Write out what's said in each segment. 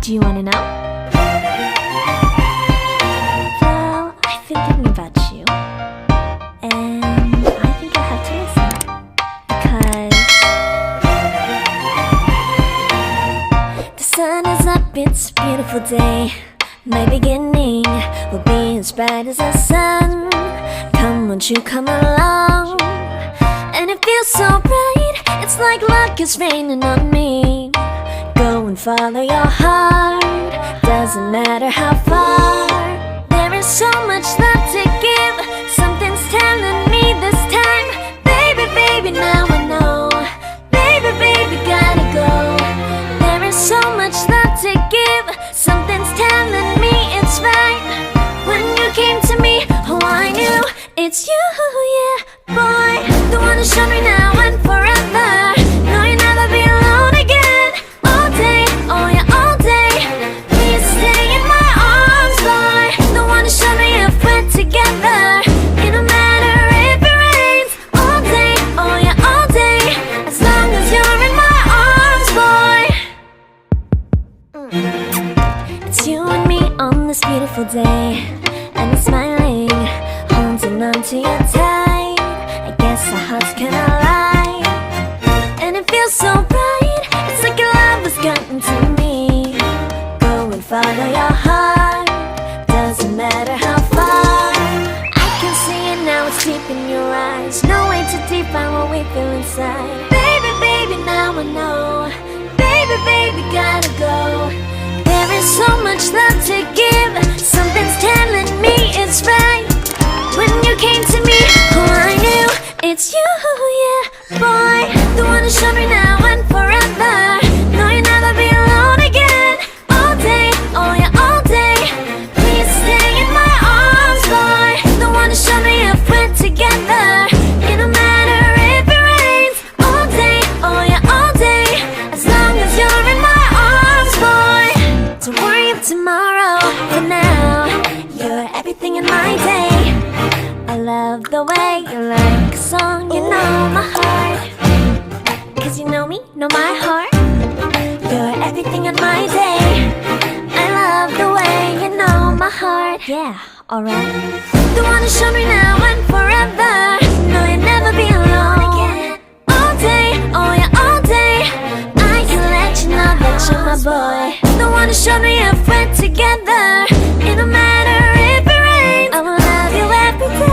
Do you wanna know? Well, I've been thinking about you, and I think I have to listen. Because the sun is up, it's a beautiful day. My beginning will be as bright as the sun. Come, won't you come along? And it feels so bright, it's like luck is raining on me. Go and follow your heart, doesn't matter how far. There is so much love to give, something's telling me this time. Baby, baby, now I know. Baby, baby, gotta go. There is so much love to give, something's telling me it's right. When you came to me, oh I knew it's you, yeah, boy. The one to show me now and forever. No, you'll never be alone again. All day, oh yeah, all day. Please stay in my arms, boy. The one to show me if we're together. It don't matter if it rains. All day, oh yeah, all day. As long as you're in my arms, boy. It's you and me on this beautiful day, and I'm smiling, holding on to you tight. I guess our hearts cannot lie, and it feels so bright. It's like your love has gotten to me. Go and follow your heart, doesn't matter how far. I can see it now, it's deep in your eyes. No way to define what we feel inside. Baby, baby, now I know. Baby, baby, gotta go. There is so much love to give, something's telling me it's right. When you came to me, oh I knew it's you, yeah, boy. The one to show me now and forever. No, you'll never be alone again. All day, oh yeah, all day. Please stay in my arms, boy. The one to show me if we're together. It don't matter if it rains. All day, oh yeah, all day. As long as you're in my arms, boy. Don't worry of tomorrow, for now you're everything in my day. I love the way you like a song, you know my heart. Cause you know me, know my heart. You're everything in my day. I love the way you know my heart. Yeah, alright. The one to show me now and forever. No, you'll never be alone again. All day, oh yeah, all day. I can let you know that you're my boy. The one to show me if we're together. It don't matter if it rains. I will love you every day.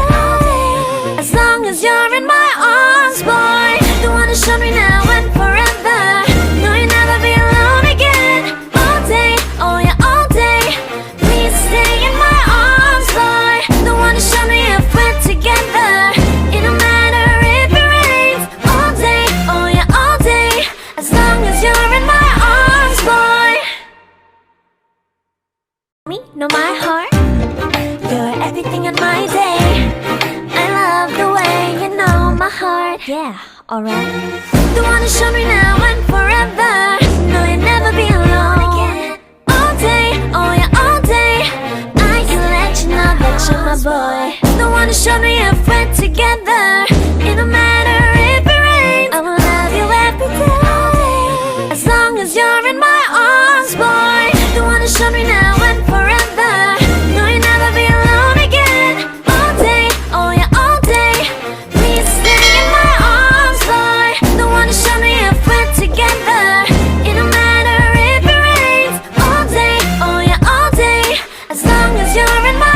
As long as you're in my arms, boy. The one to show me now and forever. No, you'll never be alone again. All day, oh yeah, all day. Please stay in my arms, boy. The one to show me if we're together. It don't matter if it rains. All day, oh yeah, all day. As long as you're in my arms, boy. Me, know my heart. You're everything in my day. I love the way you know my heart. Yeah, alright. The one to show me now and forever. No, you'll never be alone again. All day, oh yeah, all day. I can let you know that you're my boy. The one to show me if we're together. It don't matter if it rains. I will love you every day. As long as you're in my arms, boy. The one to show me now and forever. No, you'll never be alone again. All day, oh yeah, all day. Please stay in my arms, boy. The one to show me if we're together. It don't matter if it rains. All day, oh yeah, all day. As long as you're in my